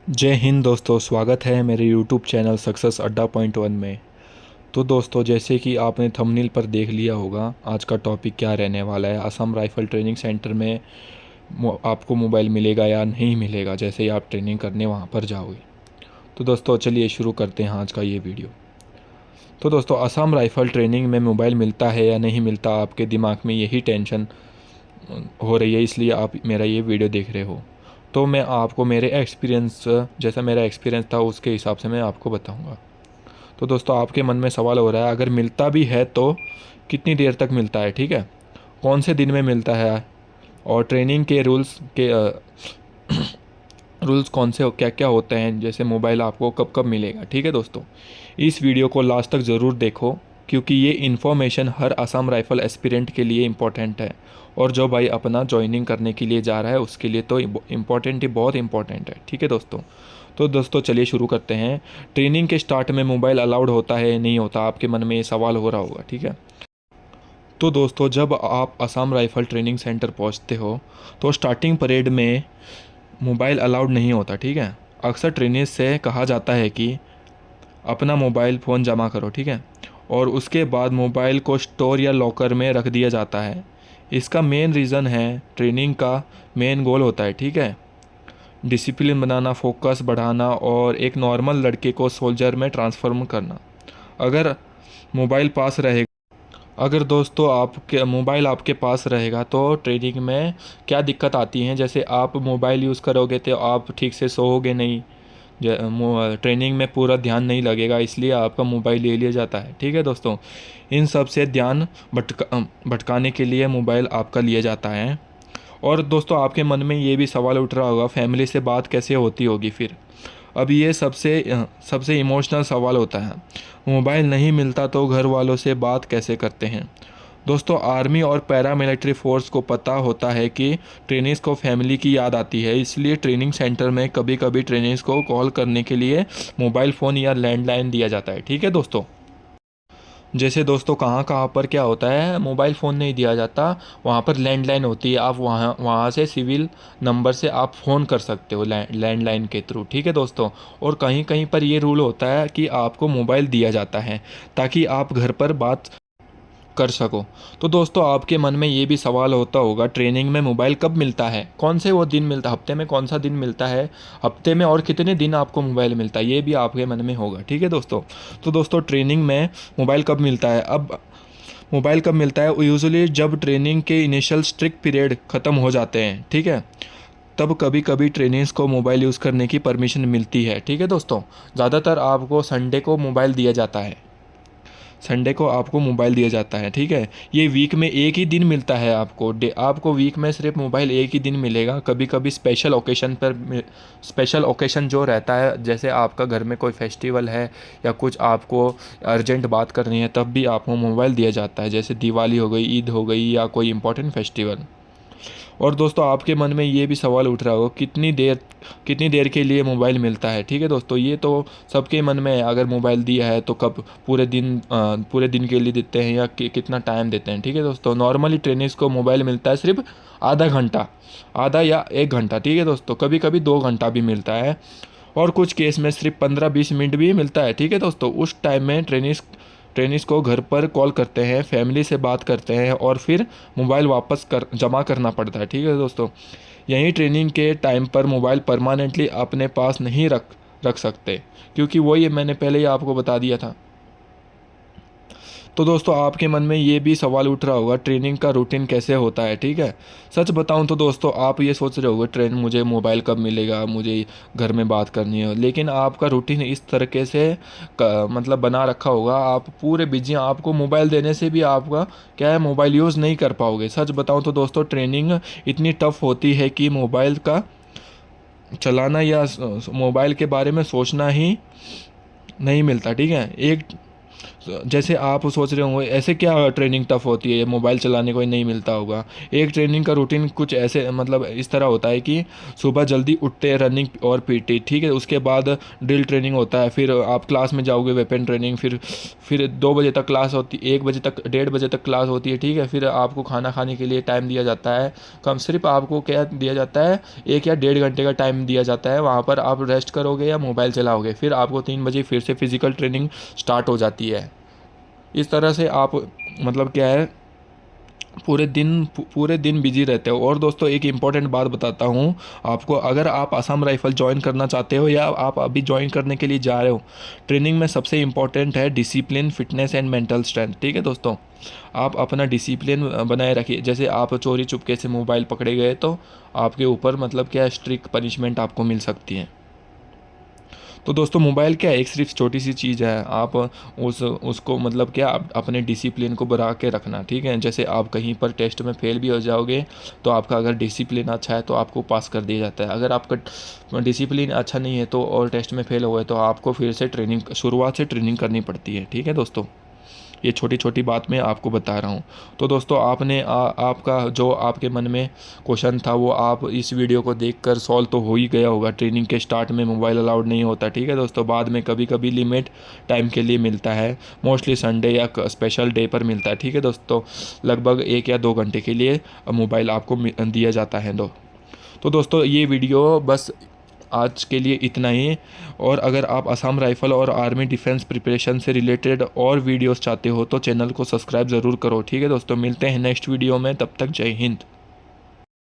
जय हिंद दोस्तों, स्वागत है मेरे यूट्यूब चैनल सक्सेस अड्डा पॉइंट वन में। तो दोस्तों, जैसे कि आपने थंबनेल पर देख लिया होगा, आज का टॉपिक क्या रहने वाला है। असम राइफल ट्रेनिंग सेंटर में आपको मोबाइल मिलेगा या नहीं मिलेगा जैसे ही आप ट्रेनिंग करने वहाँ पर जाओगे। तो दोस्तों चलिए शुरू करते हैं आज का ये वीडियो। तो दोस्तों, असम राइफल ट्रेनिंग में मोबाइल मिलता है या नहीं मिलता, आपके दिमाग में यही टेंशन हो रही है, इसलिए आप मेरा ये वीडियो देख रहे हो। तो मैं आपको मेरे एक्सपीरियंस, जैसा मेरा एक्सपीरियंस था उसके हिसाब से मैं आपको बताऊंगा। तो दोस्तों, आपके मन में सवाल हो रहा है, अगर मिलता भी है तो कितनी देर तक मिलता है, ठीक है, कौन से दिन में मिलता है, और ट्रेनिंग के रूल्स कौन से क्या क्या होते हैं, जैसे मोबाइल आपको कब कब मिलेगा। ठीक है दोस्तों, इस वीडियो को लास्ट तक ज़रूर देखो, क्योंकि ये इन्फॉर्मेशन हर असम राइफल एस्पिरेंट के लिए इम्पोर्टेंट है, और जो भाई अपना ज्वाइनिंग करने के लिए जा रहा है उसके लिए तो इम्पोर्टेंट ही बहुत इम्पोर्टेंट है। ठीक है दोस्तों, तो दोस्तों चलिए शुरू करते हैं। ट्रेनिंग के स्टार्ट में मोबाइल अलाउड होता है नहीं होता, आपके मन में ये सवाल हो रहा होगा। ठीक है, तो दोस्तों जब आप असम राइफल ट्रेनिंग सेंटर पहुंचते हो तो स्टार्टिंग परेड में मोबाइल अलाउड नहीं होता। ठीक है, अक्सर ट्रेनिंग से कहा जाता है कि अपना मोबाइल फ़ोन जमा करो, ठीक है, और उसके बाद मोबाइल को स्टोर या लॉकर में रख दिया जाता है। इसका मेन रीज़न है, ट्रेनिंग का मेन गोल होता है, ठीक है, डिसिप्लिन बनाना, फोकस बढ़ाना और एक नॉर्मल लड़के को सोल्जर में ट्रांसफॉर्म करना। अगर मोबाइल पास रहेगा अगर दोस्तों आपके मोबाइल आपके पास रहेगा तो ट्रेनिंग में क्या दिक्कत आती है, जैसे आप मोबाइल यूज़ करोगे तो आप ठीक से सोओगे नहीं, ट्रेनिंग में पूरा ध्यान नहीं लगेगा, इसलिए आपका मोबाइल ले लिया जाता है। ठीक है दोस्तों, इन सब से ध्यान भटकाने के लिए मोबाइल आपका लिया जाता है। और दोस्तों, आपके मन में ये भी सवाल उठ रहा होगा, फैमिली से बात कैसे होती होगी फिर। अब ये सबसे इमोशनल सवाल होता है, मोबाइल नहीं मिलता तो घर वालों से बात कैसे करते हैं। दोस्तों, आर्मी और पैरामिलिट्री फोर्स को पता होता है कि ट्रेनिंग्स को फैमिली की याद आती है, इसलिए ट्रेनिंग सेंटर में कभी कभी ट्रेनिंग्स को कॉल करने के लिए मोबाइल फ़ोन या लैंडलाइन दिया जाता है। ठीक है दोस्तों, जैसे दोस्तों कहाँ कहाँ पर क्या होता है, मोबाइल फ़ोन नहीं दिया जाता, वहाँ पर लैंडलाइन होती है, आप वहाँ वहाँ से सिविल नंबर से आप फ़ोन कर सकते हो लैंडलाइन के थ्रू। ठीक है दोस्तों, और कहीं कहीं पर ये रूल होता है कि आपको मोबाइल दिया जाता है ताकि आप घर पर बात कर सको। तो दोस्तों, आपके मन में ये भी सवाल होता होगा, ट्रेनिंग में मोबाइल कब मिलता है, कौन से वो दिन मिलता है, हफ्ते में कौन सा दिन मिलता है, हफ्ते में और कितने दिन आपको मोबाइल मिलता है, ये भी आपके मन में होगा। ठीक है दोस्तों, तो दोस्तों ट्रेनिंग में मोबाइल कब मिलता है। अब मोबाइल कब मिलता है, यूजुअली जब ट्रेनिंग के इनिशियल स्ट्रिक्ट पीरियड ख़त्म हो जाते हैं, ठीक है, तब कभी कभी ट्रेनिंग्स को मोबाइल यूज़ करने की परमिशन मिलती है। ठीक है दोस्तों, ज़्यादातर आपको संडे को मोबाइल दिया जाता है, संडे को आपको मोबाइल दिया जाता है। ठीक है, ये वीक में एक ही दिन मिलता है आपको वीक में सिर्फ मोबाइल एक ही दिन मिलेगा। कभी कभी स्पेशल ओकेशन जो रहता है, जैसे आपका घर में कोई फेस्टिवल है या कुछ आपको अर्जेंट बात करनी है, तब भी आपको मोबाइल दिया जाता है, जैसे दिवाली हो गई, ईद हो गई, या कोई इंपॉर्टेंट फेस्टिवल। और दोस्तों, आपके मन में ये भी सवाल उठ रहा होगा, कितनी देर के लिए मोबाइल मिलता है। ठीक है दोस्तों, ये तो सबके मन में है, अगर मोबाइल दिया है तो कब, पूरे दिन के लिए देते हैं या कितना टाइम देते हैं। ठीक है दोस्तों, नॉर्मली ट्रेनिंग्स को मोबाइल मिलता है सिर्फ आधा घंटा, आधा या 1 घंटा। ठीक है दोस्तों, कभी कभी 2 घंटा भी मिलता है, और कुछ केस में सिर्फ 15-20 मिनट भी मिलता है। ठीक है दोस्तों, उस टाइम में ट्रेनिस को घर पर कॉल करते हैं, फैमिली से बात करते हैं, और फिर मोबाइल वापस जमा करना पड़ता है। ठीक है दोस्तों, यहीं ट्रेनिंग के टाइम पर मोबाइल परमानेंटली अपने पास नहीं रख सकते, क्योंकि वही मैंने पहले ही आपको बता दिया था। तो दोस्तों, आपके मन में ये भी सवाल उठ रहा होगा, ट्रेनिंग का रूटीन कैसे होता है। ठीक है, सच बताऊं तो दोस्तों, आप ये सोच रहे होगे मुझे मोबाइल कब मिलेगा, मुझे घर में बात करनी है, लेकिन आपका रूटीन इस तरीके से मतलब बना रखा होगा, आप पूरे बिजी, आपको मोबाइल देने से भी आपका क्या है, मोबाइल यूज़ नहीं कर पाओगे। सच बताऊँ तो दोस्तों, ट्रेनिंग इतनी टफ होती है कि मोबाइल का चलाना या मोबाइल के बारे में सोचना ही नहीं मिलता। ठीक है, एक जैसे आप सोच रहे होंगे ऐसे क्या ट्रेनिंग टफ होती है, मोबाइल चलाने को ही नहीं मिलता होगा। एक ट्रेनिंग का रूटीन कुछ ऐसे मतलब इस तरह होता है कि सुबह जल्दी उठते, रनिंग और पीटी, ठीक है। उसके बाद ड्रिल ट्रेनिंग होता है, फिर आप क्लास में जाओगे, वेपन ट्रेनिंग, फिर 2 बजे तक क्लास होती, 1 बजे तक, 1:30 बजे तक क्लास होती है, ठीक है। फिर आपको खाना खाने के लिए टाइम दिया जाता है, कम सिर्फ आपको क्या दिया जाता है, 1 या 1.5 घंटे का टाइम दिया जाता है। वहाँ पर आप रेस्ट करोगे या मोबाइल चलाओगे, फिर आपको 3 बजे फिर से फिजिकल ट्रेनिंग स्टार्ट हो जाती है। इस तरह से आप मतलब क्या है, पूरे दिन बिजी रहते हो। और दोस्तों एक इम्पॉर्टेंट बात बताता हूँ आपको, अगर आप असम राइफल ज्वाइन करना चाहते हो या आप अभी ज्वाइन करने के लिए जा रहे हो, ट्रेनिंग में सबसे इम्पॉर्टेंट है discipline, fitness and mental strength, ठीक है दोस्तों। आप अपना डिसिप्लिन बनाए रखिए। जैसे आप चोरी चुपके से मोबाइल पकड़े गए तो आपके ऊपर मतलब क्या स्ट्रिक्ट पनिशमेंट आपको मिल सकती है। तो दोस्तों मोबाइल क्या है, एक सिर्फ छोटी सी चीज़ है, आप उसको मतलब क्या आप अपने डिसिप्लिन को बढ़ा के रखना, ठीक है। जैसे आप कहीं पर टेस्ट में फेल भी हो जाओगे तो आपका अगर डिसिप्लिन अच्छा है तो आपको पास कर दिया जाता है। अगर आपका डिसिप्लिन अच्छा नहीं है तो और टेस्ट में फेल हो गए तो आपको फिर से शुरुआत से ट्रेनिंग करनी पड़ती है, ठीक है दोस्तों। ये छोटी छोटी बात मैं आपको बता रहा हूँ। तो दोस्तों आपने आपका जो आपके मन में क्वेश्चन था वो आप इस वीडियो को देखकर सॉल्व तो हो ही गया होगा। ट्रेनिंग के स्टार्ट में मोबाइल अलाउड नहीं होता, ठीक है दोस्तों। बाद में कभी कभी लिमिट टाइम के लिए मिलता है, मोस्टली संडे या स्पेशल डे पर मिलता है, ठीक है दोस्तों। लगभग 1 या 2 घंटे के लिए मोबाइल आपको दिया जाता है। तो दोस्तों ये वीडियो बस आज के लिए इतना ही। और अगर आप असम राइफल और आर्मी डिफेंस प्रिपरेशन से रिलेटेड और वीडियोस चाहते हो तो चैनल को सब्सक्राइब ज़रूर करो, ठीक है दोस्तों। मिलते हैं नेक्स्ट वीडियो में, तब तक जय हिंद।